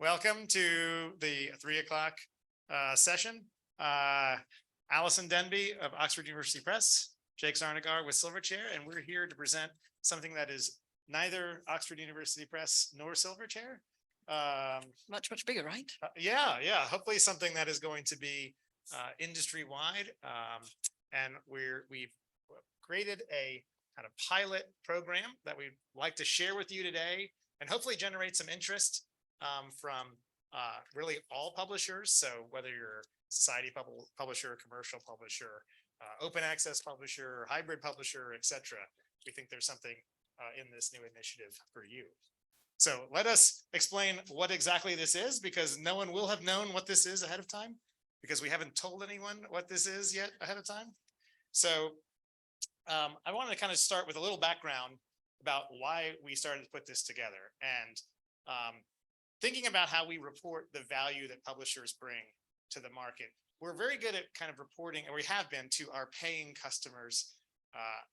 Welcome to the 3 o'clock session. Alison Denby of Oxford University Press, Jake Zarnegar with Silverchair, and we're here to present something that is neither Oxford University Press nor Silverchair. Much bigger, right? Yeah. Hopefully something that is going to be industry-wide. And we've created a kind of pilot program that we'd like to share with you today and hopefully generate some interest from really all publishers. So whether you're a society publisher, commercial publisher, open access publisher, hybrid publisher, etc., we think there's something in this new initiative for you. So let us explain what exactly this is, because no one will have known what this is ahead of time, because we haven't told anyone what this is yet ahead of time. So I wanted to kind of start with a little background about why we started to put this together, and thinking about how we report the value that publishers bring to the market. We're very good at kind of reporting, and we have been, to our paying customers,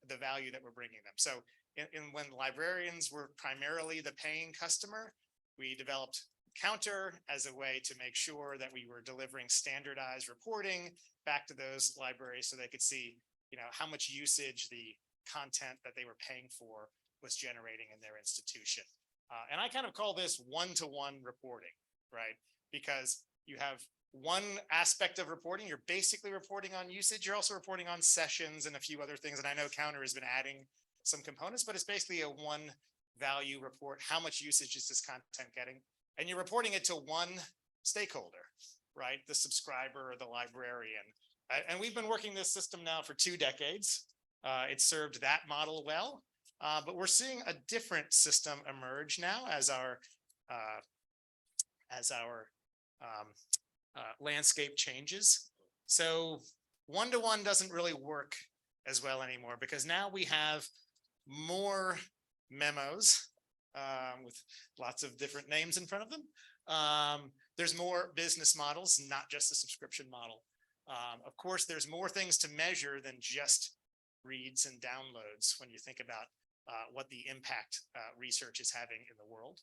the value that we're bringing them. So when librarians were primarily the paying customer, we developed Counter as a way to make sure that we were delivering standardized reporting back to those libraries so they could see, how much usage the content that they were paying for was generating in their institution. And I kind of call this one-to-one reporting, right? Because you have one aspect of reporting, you're basically reporting on usage, you're also reporting on sessions and a few other things. And I know Counter has been adding some components, but it's basically a one value report. How much usage is this content getting? And you're reporting it to one stakeholder, right? The subscriber or the librarian. And we've been working this system now for 2 decades. It served that model well. But we're seeing a different system emerge now as our landscape changes. So one-to-one doesn't really work as well anymore, because now we have more memos with lots of different names in front of them. There's more business models, not just a subscription model. Of course, there's more things to measure than just reads and downloads when you think about what the impact research is having in the world.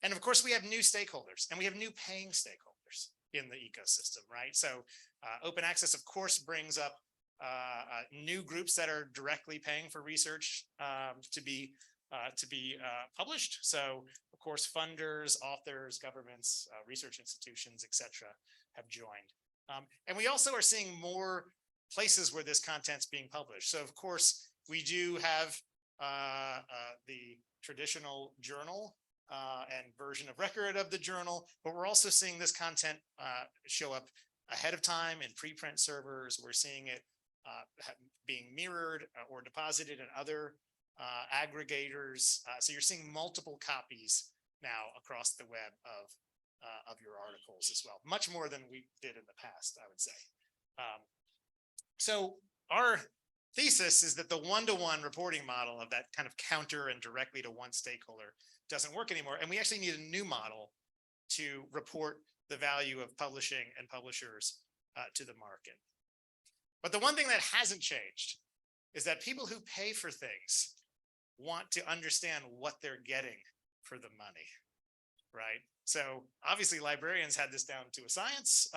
And of course, we have new stakeholders, and we have new paying stakeholders in the ecosystem, right? So open access, of course, brings up new groups that are directly paying for research to be published. So of course, funders, authors, governments, research institutions, etc., have joined. And we also are seeing more places where this content's being published. So of course, we do have the traditional journal and version of record of the journal, but we're also seeing this content show up ahead of time in preprint servers. We're seeing it being mirrored or deposited in other aggregators. So you're seeing multiple copies now across the web of your articles as well, much more than we did in the past, I would say. So our thesis is that the one-to-one reporting model of that kind of counter and directly to one stakeholder doesn't work anymore. And we actually need a new model to report the value of publishing and publishers to the market. But the one thing that hasn't changed is that people who pay for things want to understand what they're getting for the money, right? So obviously librarians had this down to a science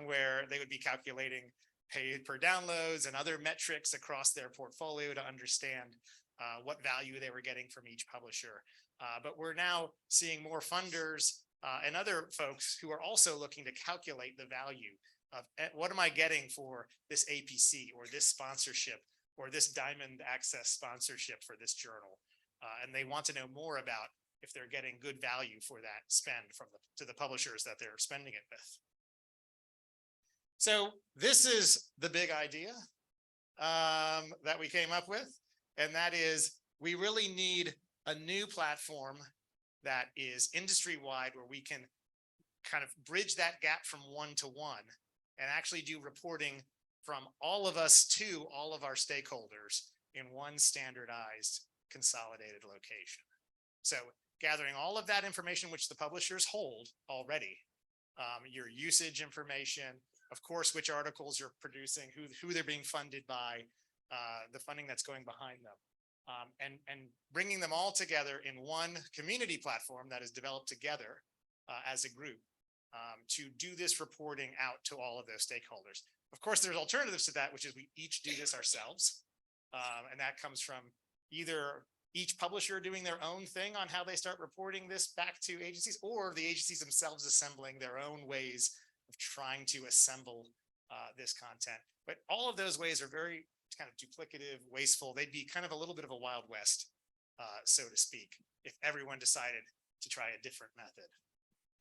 where they would be calculating paid per downloads and other metrics across their portfolio to understand what value they were getting from each publisher. But we're now seeing more funders and other folks who are also looking to calculate the value of what am I getting for this APC or this sponsorship or this diamond access sponsorship for this journal. And they want to know more about if they're getting good value for that spend to the publishers that they're spending it with. So this is the big idea that we came up with, and that is we really need a new platform that is industry-wide where we can kind of bridge that gap from one-to-one and actually do reporting from all of us to all of our stakeholders in one standardized, consolidated location. So gathering all of that information, which the publishers hold already, your usage information, of course, which articles you're producing, who they're being funded by, the funding that's going behind them, and bringing them all together in one community platform that is developed together as a group to do this reporting out to all of those stakeholders. Of course, there's alternatives to that, which is we each do this ourselves. And that comes from either each publisher doing their own thing on how they start reporting this back to agencies, or the agencies themselves assembling their own ways of trying to assemble this content. But all of those ways are very kind of duplicative, wasteful. They'd be kind of a little bit of a Wild West, so to speak, if everyone decided to try a different method.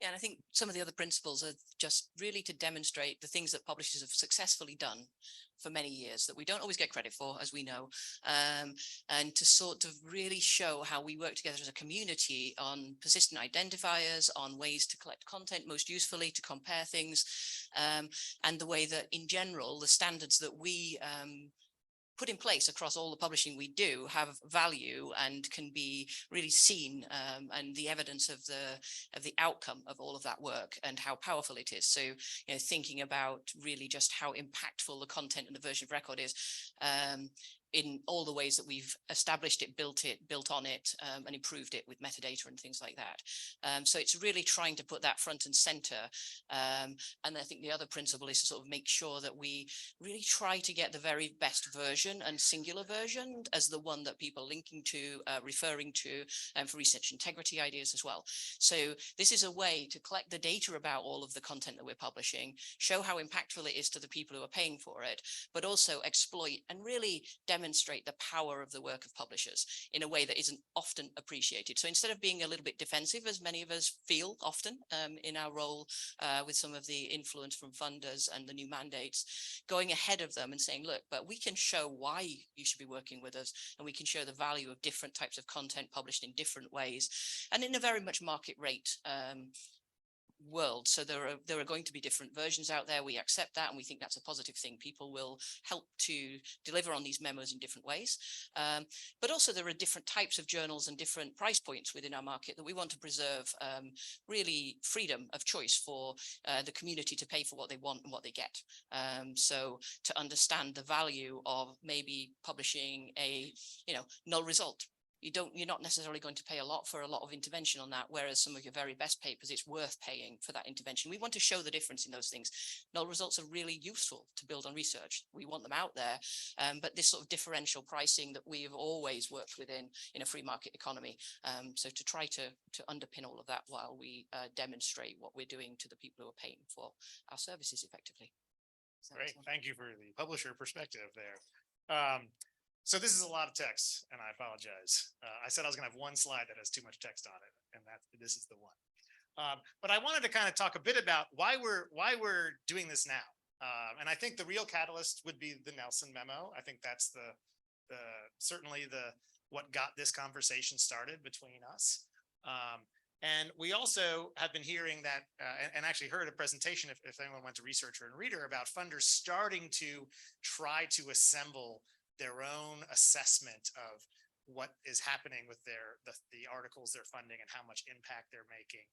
Yeah, and I think some of the other principles are just really to demonstrate the things that publishers have successfully done for many years that we don't always get credit for, as we know, and to sort of really show how we work together as a community on persistent identifiers, on ways to collect content most usefully, to compare things, and the way that in general, the standards that we put in place across all the publishing we do have value and can be really seen, and the evidence of the outcome of all of that work and how powerful it is. So, thinking about really just how impactful the content and the version of record is, in all the ways that we've established it, built on it, and improved it with metadata and things like that. So it's really trying to put that front and center. And I think the other principle is to sort of make sure that we really try to get the very best version and singular version as the one that people are linking to, referring to, and for research integrity ideas as well. So this is a way to collect the data about all of the content that we're publishing, show how impactful it is to the people who are paying for it, but also exploit and really demonstrate the power of the work of publishers in a way that isn't often appreciated. So instead of being a little bit defensive, as many of us feel often in our role with some of the influence from funders and the new mandates, going ahead of them and saying, look, but we can show why you should be working with us, and we can show the value of different types of content published in different ways and in a very much market rate world. So there are going to be different versions out there. We accept that, and we think that's a positive thing. People will help to deliver on these memos in different ways. But also there are different types of journals and different price points within our market that we want to preserve really freedom of choice for the community to pay for what they want and what they get. So to understand the value of maybe publishing a null result. You're not necessarily going to pay a lot for a lot of intervention on that, whereas some of your very best papers, it's worth paying for that intervention. We want to show the difference in those things. Null results are really useful to build on research. We want them out there, but this sort of differential pricing that we have always worked within in a free market economy. So to try to underpin all of that while we demonstrate what we're doing to the people who are paying for our services effectively. So great, thank you for the publisher perspective there. So this is a lot of text, and I apologize. I said I was going to have one slide that has too much text on it, and this is the one. But I wanted to kind of talk a bit about why we're doing this now. And I think the real catalyst would be the Nelson memo. I think that's certainly what got this conversation started between us. And we also have been hearing that, and actually heard a presentation, if anyone went to Researcher and Reader, about funders starting to try to assemble their own assessment of what is happening with the articles they're funding and how much impact they're making.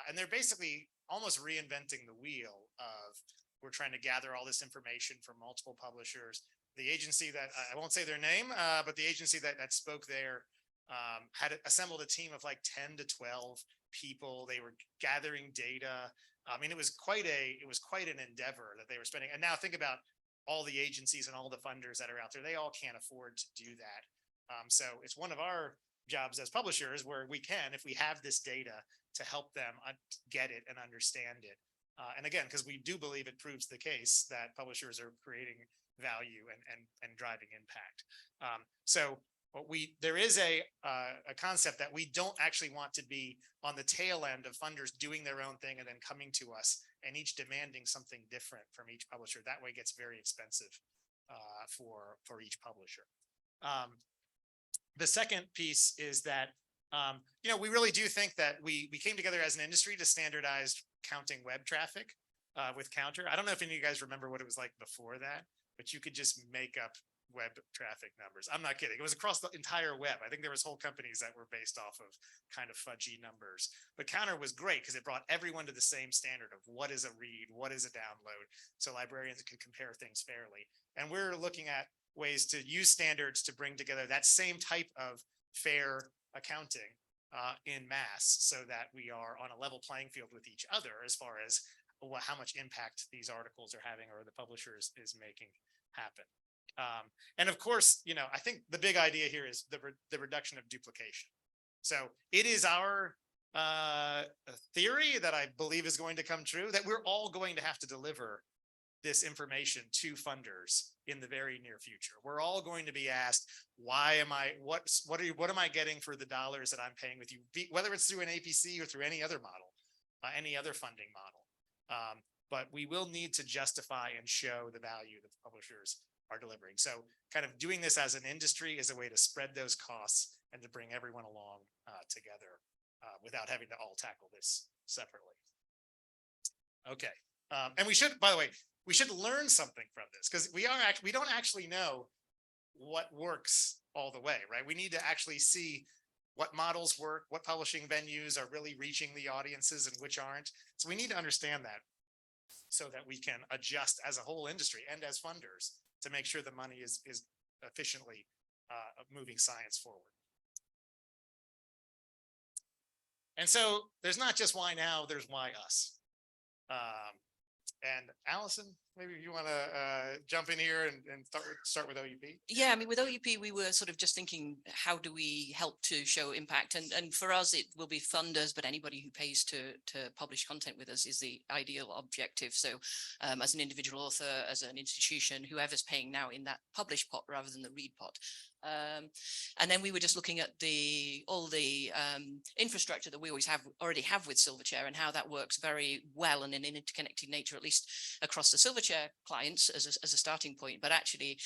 And they're basically almost reinventing the wheel of, we're trying to gather all this information from multiple publishers. The agency that, I won't say their name, but the agency that spoke there had assembled a team of like 10 to 12 people. They were gathering data. I mean, it was quite an endeavor that they were spending. And now think about all the agencies and all the funders that are out there. They all can't afford to do that. So it's one of our jobs as publishers where we can, if we have this data, to help them get it and understand it. And again, because we do believe it proves the case that publishers are creating value and driving impact. So there is a concept that we don't actually want to be on the tail end of funders doing their own thing and then coming to us and each demanding something different from each publisher. That way it gets very expensive for each publisher. The second piece is that we really do think that we came together as an industry to standardize counting web traffic with Counter. I don't know if any of you guys remember what it was like before that, but you could just make up web traffic numbers. I'm not kidding. It was across the entire web. I think there was whole companies that were based off of kind of fudgy numbers. But Counter was great because it brought everyone to the same standard of what is a read, what is a download, so librarians can compare things fairly. And we're looking at ways to use standards to bring together that same type of fair accounting in mass so that we are on a level playing field with each other as far as how much impact these articles are having or the publisher is making happen. And of course, I think the big idea here is the reduction of duplication. So it is our theory that I believe is going to come true, that we're all going to have to deliver this information to funders in the very near future. We're all going to be asked, what am I getting for the dollars that I'm paying with you, whether it's through an APC or through any other model, any other funding model. But we will need to justify and show the value that the publishers are delivering. So kind of doing this as an industry is a way to spread those costs and to bring everyone along together without having to all tackle this separately. Okay. And we should, by the way, we should learn something from this, because we don't actually know what works all the way, right? We need to actually see what models work, what publishing venues are really reaching the audiences and which aren't. So we need to understand that so that we can adjust as a whole industry and as funders to make sure the money is efficiently moving science forward. And so there's not just why now, there's why us. And Alison, maybe you want to jump in here and start with OUP? Yeah, I mean, with OUP, we were sort of just thinking, how do we help to show impact? And for us, it will be funders, but anybody who pays to publish content with us is the ideal objective. So as an individual author, as an institution, whoever's paying now in that publish pot rather than the read pot. And then we were just looking at all the infrastructure that we already have with Silverchair and how that works very well and in an interconnected nature, at least across the Silverchair clients as a starting point, but actually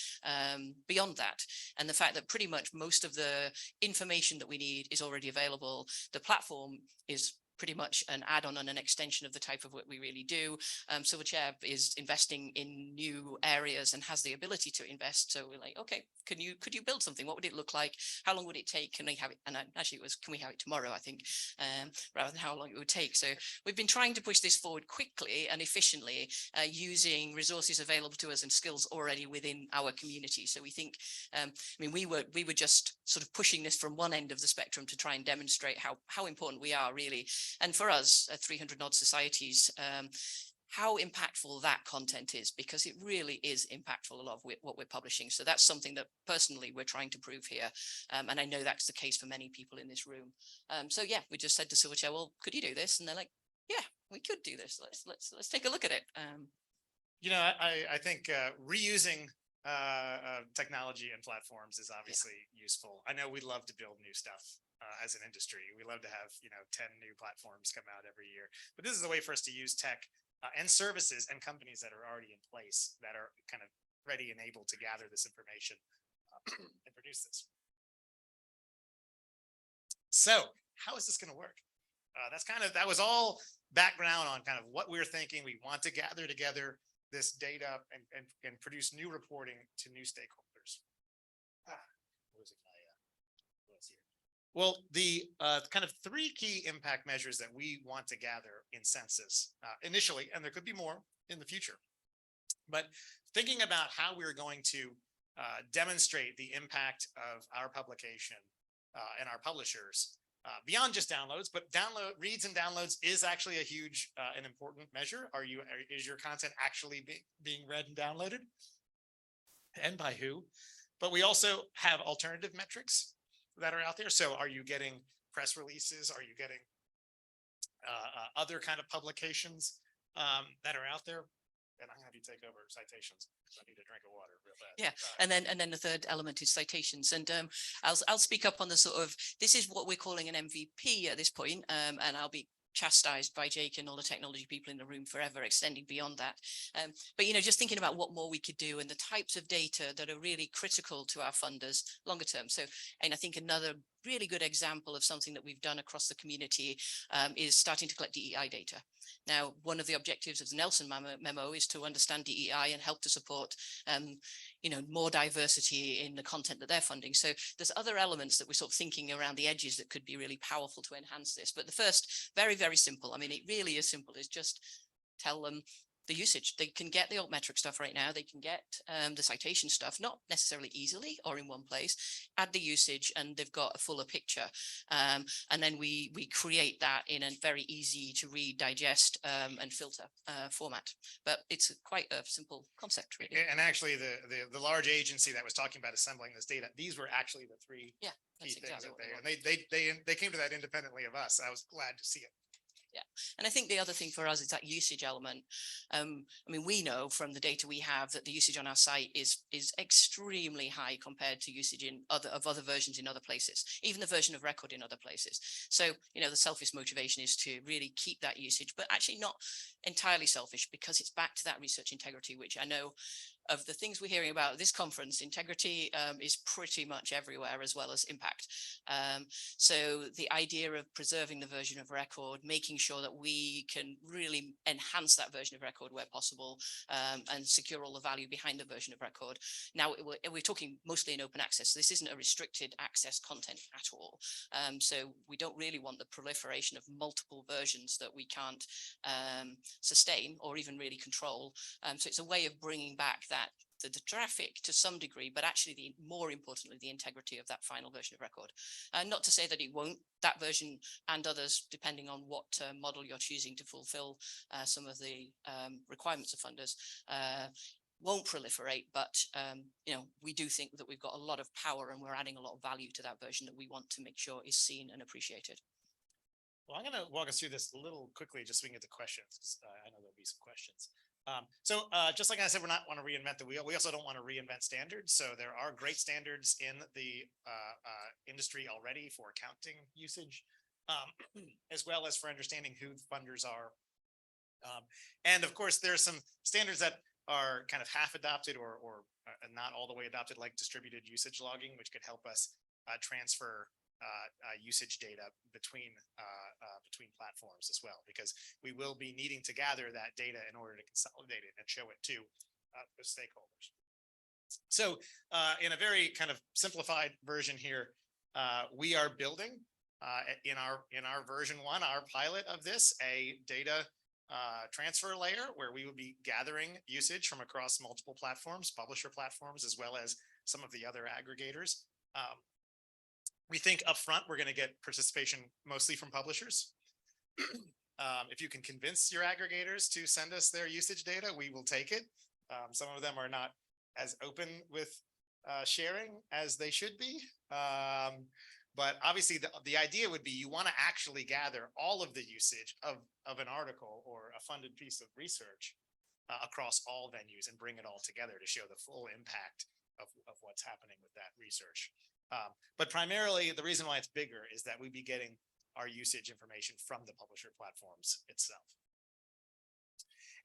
beyond that. And the fact that pretty much most of the information that we need is already available. The platform is pretty much an add-on and an extension of the type of work we really do. Silverchair is investing in new areas and has the ability to invest. So we're like, okay, could you build something? What would it look like? How long would it take? Can we have it? And actually it was, can we have it tomorrow, I think, rather than how long it would take. So we've been trying to push this forward quickly and efficiently using resources available to us and skills already within our community. So we think, I mean, we were just sort of pushing this from one end of the spectrum to try and demonstrate how important we are really. And for us, 300 odd societies, how impactful that content is, because it really is impactful, a lot of what we're publishing. So that's something that personally we're trying to prove here. And I know that's the case for many people in this room. So yeah, we just said to Silverchair, well, could you do this? And they're like, yeah, we could do this. Let's take a look at it. I think reusing technology and platforms is obviously useful. I know we love to build new stuff as an industry. We love to have 10 new platforms come out every year, but this is a way for us to use tech and services and companies that are already in place that are kind of ready and able to gather this information and produce this. So how is this going to work? That was all background on kind of what we're thinking. We want to gather together this data and produce new reporting to new stakeholders. Well, the kind of three key impact measures that we want to gather in Census initially, and there could be more in the future, but thinking about how we're going to demonstrate the impact of our publication and our publishers beyond just downloads, but reads and downloads is actually a huge and important measure. Is your content actually being read and downloaded, and by who? But we also have alternative metrics that are out there. So are you getting press releases? Are you getting other kind of publications that are out there? And I'll have you take over citations. I need a drink of water real fast. Yeah, and then the third element is citations. And I'll speak up on the sort of, this is what we're calling an MVP at this point, and I'll be chastised by Jake and all the technology people in the room forever, extending beyond that. But just thinking about what more we could do and the types of data that are really critical to our funders longer term. So, and I think another really good example of something that we've done across the community is starting to collect DEI data. Now, one of the objectives of the Nelson memo is to understand DEI and help to support more diversity in the content that they're funding. So there's other elements that we're sort of thinking around the edges that could be really powerful to enhance this. But the first, very, very simple, I mean, it really is simple, is just tell them the usage. They can get the altmetric stuff right now. They can get the citation stuff, not necessarily easily or in one place, add the usage, and they've got a fuller picture. And then we create that in a very easy to read, digest, and filter format. But it's quite a simple concept, really. And actually, the large agency that was talking about assembling this data, these were actually the three Yeah, key that's things exactly that what they they came to that independently of us. I was glad to see it. Yeah. And I think the other thing for us is that usage element. I mean, we know from the data we have that the usage on our site is extremely high compared to usage in other versions in other places, even the version of record in other places. So, you know, the selfish motivation is to really keep that usage, but actually not entirely selfish, because it's back to that research integrity, which I know of the things we're hearing about at this conference, integrity is pretty much everywhere, as well as impact. So the idea of preserving the version of record, making sure that we can really enhance that version of record where possible, and secure all the value behind the version of record. Now, we're talking mostly in open access. This isn't a restricted access content at all. So we don't really want the proliferation of multiple versions that we can't sustain or even really control. So it's a way of bringing back the traffic to some degree, but actually more importantly, the integrity of that final version of record. Not to say that it won't, that version and others, depending on what model you're choosing to fulfill some of the requirements of funders, won't proliferate, but you know, we do think that we've got a lot of power and we're adding a lot of value to that version that we want to make sure is seen and appreciated. Well, I'm going to walk us through this a little quickly, just so we can get to questions, because I know there'll be some questions. Just like I said, we're not want to reinvent the wheel. We also don't want to reinvent standards. So there are great standards in the industry already for counting usage, as well as for understanding who the funders are. And of course, there's some standards that are kind of half adopted or not all the way adopted, like distributed usage logging, which could help us transfer usage data between platforms as well, because we will be needing to gather that data in order to consolidate it and show it to the stakeholders. So in a very kind of simplified version here, we are building in our version 1, our pilot of this, a data transfer layer where we will be gathering usage from across multiple platforms, publisher platforms, as well as some of the other aggregators. We think upfront we're going to get participation mostly from publishers. If you can convince your aggregators to send us their usage data, we will take it. Some of them are not as open with sharing as they should be. But obviously the idea would be you want to actually gather all of the usage of an article or a funded piece of research across all venues and bring it all together to show the full impact of what's happening with that research. But primarily the reason why it's bigger is that we'd be getting our usage information from the publisher platforms itself.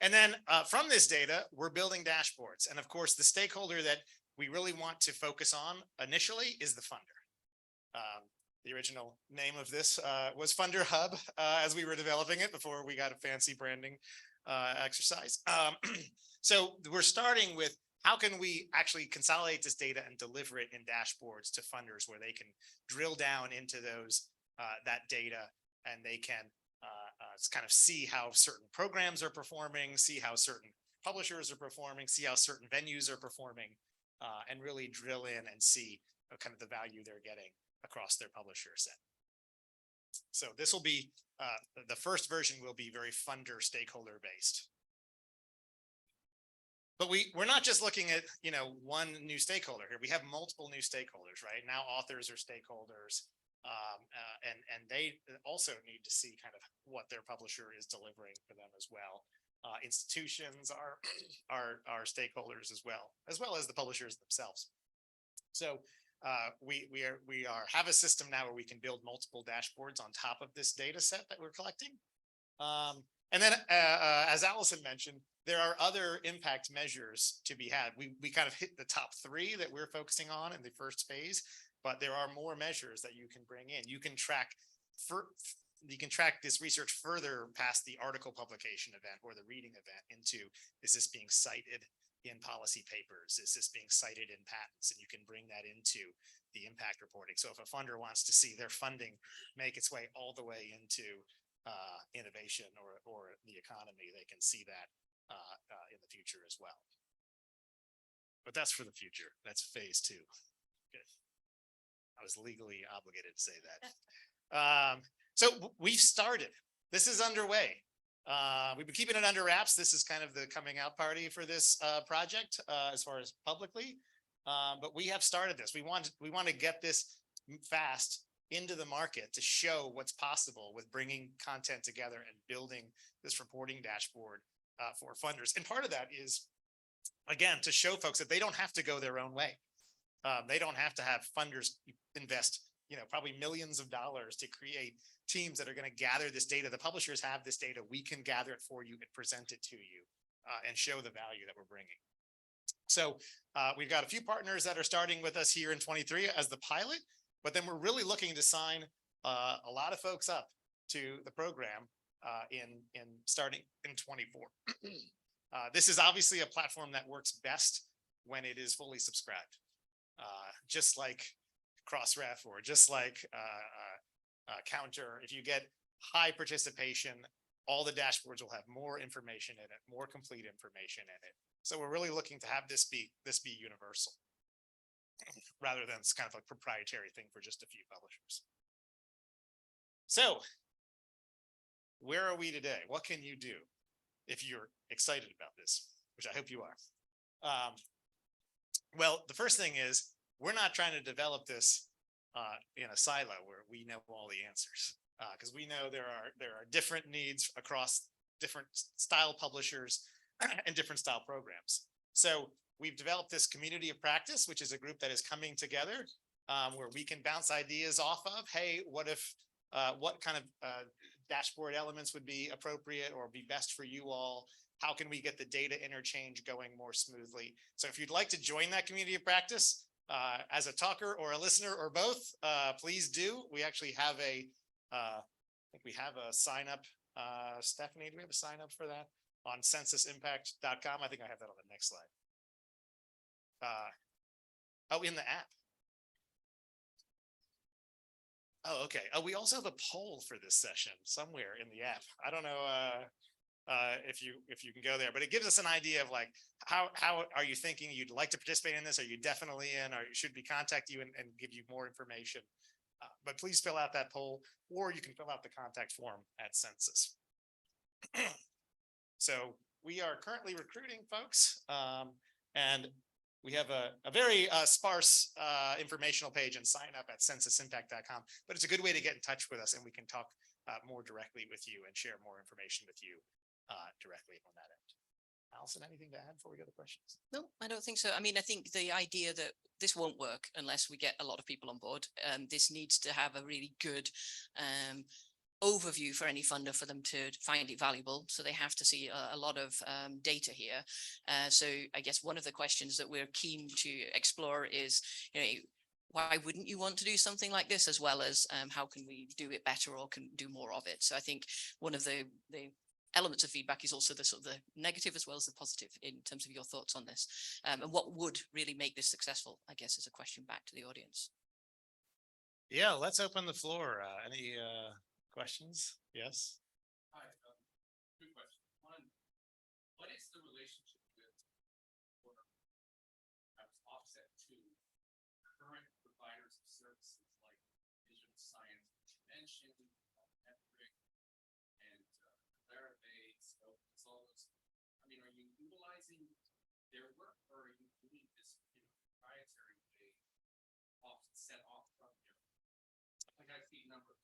And then from this data, we're building dashboards. And of course, the stakeholder that we really want to focus on initially is the funder. The original name of this was Funder Hub as we were developing it before we got a fancy branding exercise. So we're starting with how can we actually consolidate this data and deliver it in dashboards to funders where they can drill down into those that data, and they can kind of see how certain programs are performing, see how certain publishers are performing, see how certain venues are performing, and really drill in and see kind of the value they're getting across their publisher set. So this will be, the first version will be very funder stakeholder based. But we're not just looking at, you know, one new stakeholder here. We have multiple new stakeholders, right? Now authors are stakeholders, and they also need to see kind of what their publisher is delivering for them as well. Institutions are stakeholders as well as the publishers themselves. So we have a system now where we can build multiple dashboards on top of this data set that we're collecting. And then, as Alison mentioned, there are other impact measures to be had. We kind of hit the top 3 that we're focusing on in the first phase, but there are more measures that you can bring in. You can track this research further past the article publication event or the reading event into, is this being cited in policy papers? Is this being cited in patents? And you can bring that into the impact reporting. So if a funder wants to see their funding make its way all the way into innovation or the economy, they can see that in the future as well. But that's for the future. That's phase 2. Good. I was legally obligated to say that. So we've started. This is underway. We've been keeping it under wraps. This is kind of the coming out party for this project as far as publicly. But we have started this. We want to get this fast into the market to show what's possible with bringing content together and building this reporting dashboard for funders. And part of that is, again, to show folks that they don't have to go their own way. They don't have to have funders invest, probably millions of dollars to create teams that are going to gather this data. The publishers have this data. We can gather it for you and present it to you and show the value that we're bringing. So we've got a few partners that are starting with us here in 23 as the pilot, but then we're really looking to sign a lot of folks up to the program in starting in 24. This is obviously a platform that works best when it is fully subscribed, just like Crossref or just like Counter. If you get high participation, all the dashboards will have more information in it, more complete information in it. So we're really looking to have this be universal, rather than it's kind of like a proprietary thing for just a few publishers. So where are we today? What can you do if you're excited about this, which I hope you are? Well, the first thing is we're not trying to develop this in a silo where we know all the answers, because we know there are different needs across different style publishers and different style programs. So we've developed this community of practice, which is a group that is coming together where we can bounce ideas off of. Hey, what kind of dashboard elements would be appropriate or be best for you all? How can we get the data interchange going more smoothly? So if you'd like to join that community of practice as a talker or a listener or both, please do. We actually have I think we have a sign up. Stephanie, do we have a sign up for that on sensusimpact.com? I think I have that on the next slide. In the app. Oh, okay. Oh, we also have a poll for this session somewhere in the app. I don't know if you can go there, but it gives us an idea of like how are you thinking you'd like to participate in this? Are you definitely in, or should we contact you and give you more information? But please fill out that poll, or you can fill out the contact form at Census. So we are currently recruiting folks, and we have a very sparse informational page and sign up at sensusimpact.com, but it's a good way to get in touch with us, and we can talk more directly with you and share more information with you directly on that end. Alison, anything to add before we go to questions? No, I don't think so. I mean, I think the idea that this won't work unless we get a lot of people on board. This needs to have a really good overview for any funder for them to find it valuable. So they have to see a lot of data here. So I guess one of the questions that we're keen to explore is, why wouldn't you want to do something like this, as well as how can we do it better or can do more of it? So I think one of the elements of feedback is also the sort of the negative as well as the positive in terms of your thoughts on this. And what would really make this successful, I guess, is a question back to the audience. Yeah, let's open the floor. Any questions? Yes. Hi, two questions. One, what is the relationship with offset to current providers of services like digital science, which you mentioned, metric, and Clarivate, Solus? I mean, are you utilizing their work, or are you doing this in a proprietary way, set off from you? Like I see a number of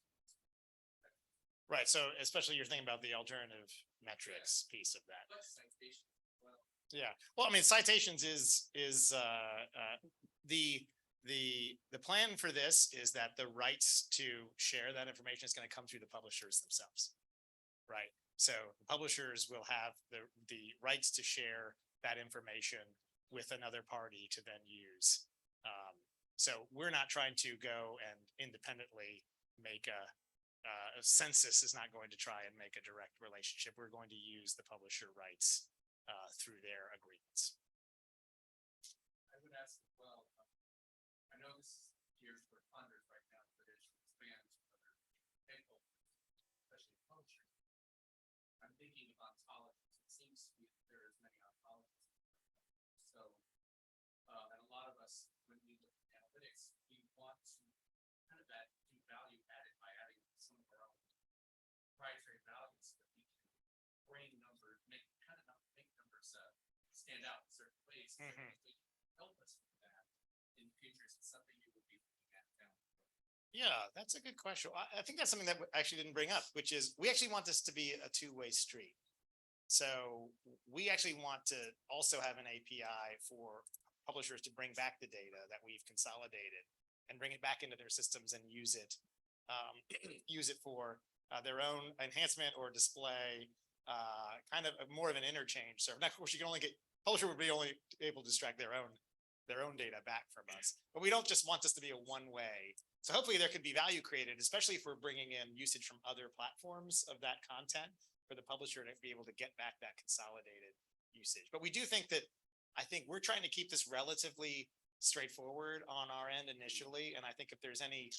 Right. So especially you're thinking about the alternative metrics piece of that. citations as well. Yeah. Well, I mean, citations is the plan for this is that the rights to share that information is going to come through the publishers themselves. Right. So the publishers will have the rights to share that information with another party to then use. So we're not trying to go and independently make a Census is not going to try and make a direct relationship. We're going to use the publisher rights through their agreements. I would ask as well, I know this is geared for funders right now, but it should expand to other stakeholders, especially publishers. I'm thinking of ontologies. It seems to be that stand out in certain ways. Is there Mhm. anything you can help us with that in the future? Is it something you would be looking at down the road? Yeah, that's a good question. I think that's something that we actually didn't bring up, which is we actually want this to be a two-way street. So we actually want to also have an API for publishers to bring back the data that we've consolidated and bring it back into their systems and use it, use it for their own enhancement or display, kind of more of an interchange. So, of course, you can only get publisher would be only able to extract their own data back from us, but we don't just want this to be a one-way. So hopefully there could be value created, especially if we're bringing in usage from other platforms of that content for the publisher to be able to get back that consolidated usage. But we do think that, I think we're trying to keep this relatively straightforward on our end initially. And I think if there's any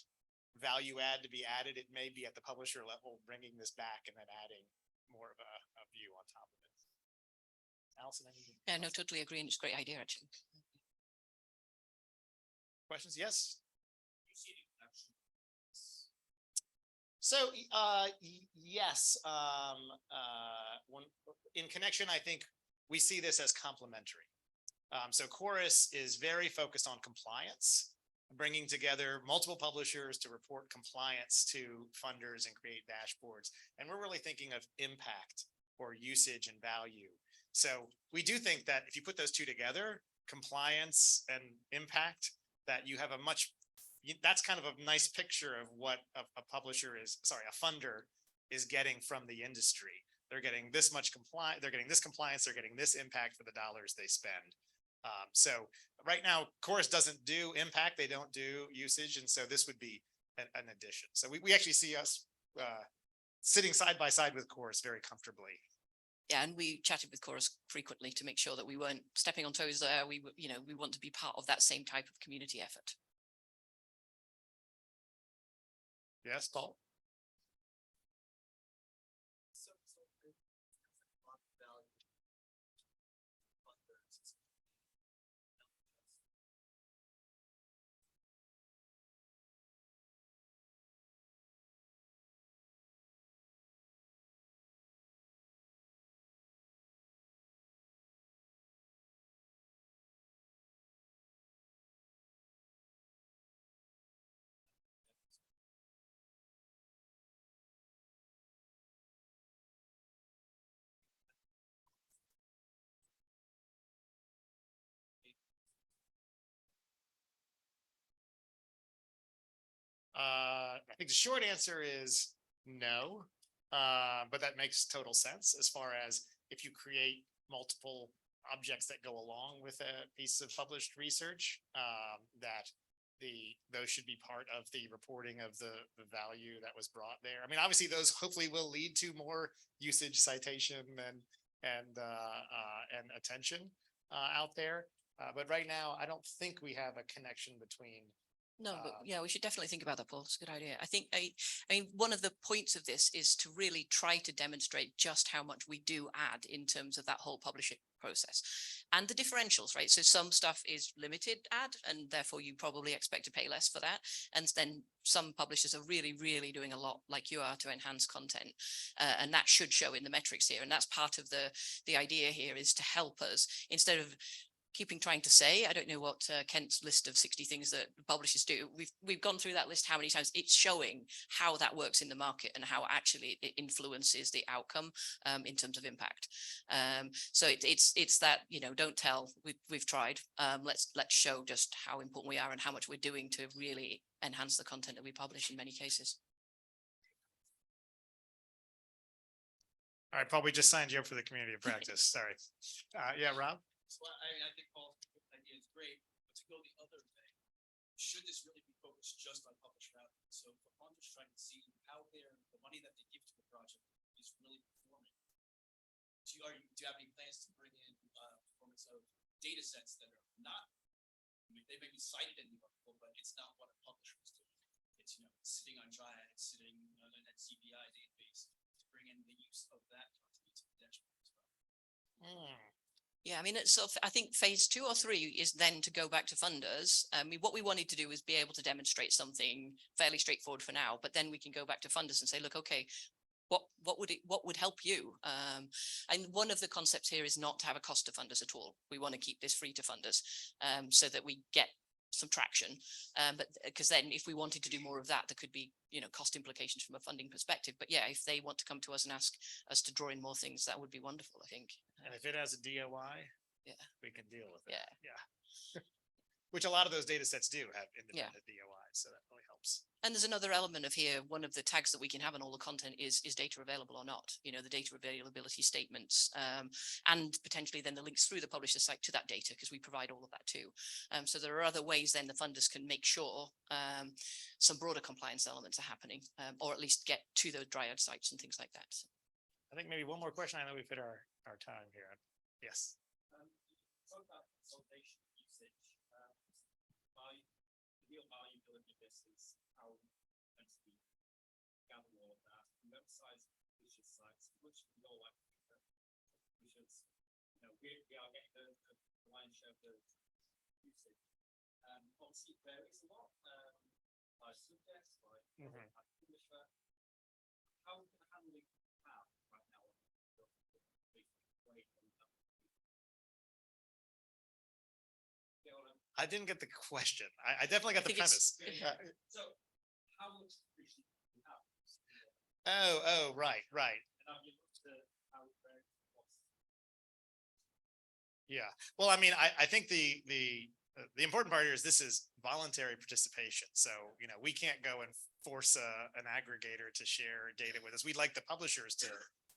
value add to be added, it may be at the publisher level, bringing this back and then adding more of a view on top of it. Alison, anything? Yeah, no, totally agree. And it's a great idea, actually. Questions? Yes. You see any connection? So, yes, when, in connection, I think we see this as complementary. So Chorus is very focused on compliance, bringing together multiple publishers to report compliance to funders and create dashboards. And we're really thinking of impact or usage and value. So we do think that if you put those two together, compliance and impact, that you have a much, that's kind of a nice picture of what a publisher is, sorry, a funder is getting from the industry. They're getting this much compliance, they're getting this compliance, they're getting this impact for the dollars they spend. So right now, Chorus doesn't do impact, they don't do usage, and so this would be an addition. So we actually see us sitting side by side with Chorus very comfortably. Yeah, and we chatted with Chorus frequently to make sure that we weren't stepping on toes there. We want to be part of that same type of community effort. Yes, Paul? I think the short answer is no, but that makes total sense as far as if you create multiple objects that go along with a piece of published research, that those should be part of the reporting of the value that was brought there. I mean, obviously those hopefully will lead to more usage, citation, and attention out there. But right now, I don't think we have a connection between. No, but yeah, we should definitely think about that, Paul. It's a good idea. I think, I mean, one of the points of this is to really try to demonstrate just how much we do add in terms of that whole publishing process and the differentials, right? So some stuff is limited ad, and therefore you probably expect to pay less for that. And then some publishers are really, really doing a lot like you are to enhance content. And that should show in the metrics here. And that's part of the idea here, is to help us instead of trying to say, I don't know what Kent's list of 60 things that publishers do. We've gone through that list how many times. It's showing how that works in the market and how actually it influences the outcome in terms of impact. So it's that, don't tell. We've tried. Let's show just how important we are and how much we're doing to really enhance the content that we publish in many cases. All right, Paul, we just signed you up for the community of practice. Sorry. Yeah, Rob? Well, I think Paul's idea is great, but to go the other way, should this really be focused just on publisher output? So for funders trying to see how the money that they give to the project is really performing. Do you have any plans to bring in performance of data sets that are not, I mean, they may be cited in the article, but it's not what a publisher is doing. It's, sitting on Giant, it's sitting on that CPI database, to bring in the use of that content to the dashboard as well. Yeah, I mean, I think phase 2 or 3 is then to go back to funders. I mean, what we wanted to do is be able to demonstrate something fairly straightforward for now, but then we can go back to funders and say, look, okay, what would help you? And one of the concepts here is not to have a cost to funders at all. We want to keep this free to funders, so that we get some traction. But because then if we wanted to do more of that, there could be, cost implications from a funding perspective. But yeah, if they want to come to us and ask us to draw in more things, that would be wonderful, I think. And if it has a DOI, Yeah. we can deal with it. Yeah. Yeah. Which a lot of those data sets do have independent DOI, so that really helps. And there's another element of here. One of the tags that we can have on all the content is data available or not, the data availability statements, and potentially then the links through the publisher site to that data, because we provide all of that too. So there are other ways then the funders can make sure some broader compliance elements are happening, or at least get to the dryad sites and things like that. I think maybe one more question. I know we've hit our time here. Yes. Talk about consolidation usage. The real valuability of this is how essentially gather all of that and websites, publisher sites, which we all like publishers. We are getting the lion's share of the usage. Obviously, it varies a lot by subject, by publisher. How we have right now? I didn't get the question. I definitely got the premise. So, how much appreciation do you have? Right. And have you looked at how very Yeah. Well, I mean, I think the important part here is this is voluntary participation. So, we can't go and force an aggregator to share data with us. We'd like the publishers to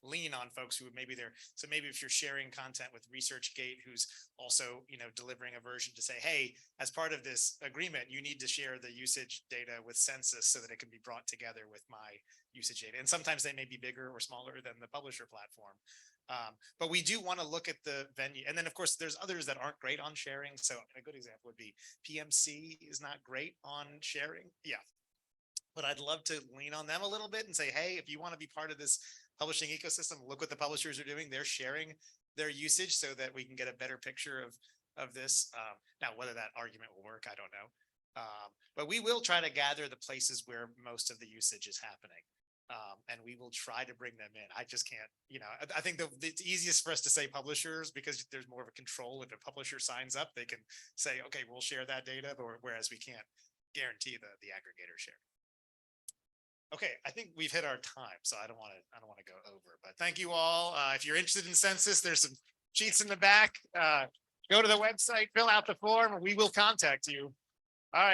lean on folks who maybe so maybe if you're sharing content with ResearchGate, who's also, delivering a version to say, hey, as part of this agreement, you need to share the usage data with Census so that it can be brought together with my usage data. And sometimes they may be bigger or smaller than the publisher platform. But we do want to look at the venue. And then of course, there's others that aren't great on sharing. So a good example would be PMC is not great on sharing. Yeah. But I'd love to lean on them a little bit and say, hey, if you want to be part of this publishing ecosystem, look what the publishers are doing. They're sharing their usage so that we can get a better picture of this. Now, whether that argument will work, I don't know. But we will try to gather the places where most of the usage is happening. And we will try to bring them in. I just can't, I think it's easiest for us to say publishers because there's more of a control. If a publisher signs up, they can say, okay, we'll share that data, whereas we can't guarantee the aggregator share. Okay, I think we've hit our time, so I don't want to go over, but thank you all. If you're interested in Census, there's some sheets in the back. Go to the website, fill out the form, and we will contact you. All right.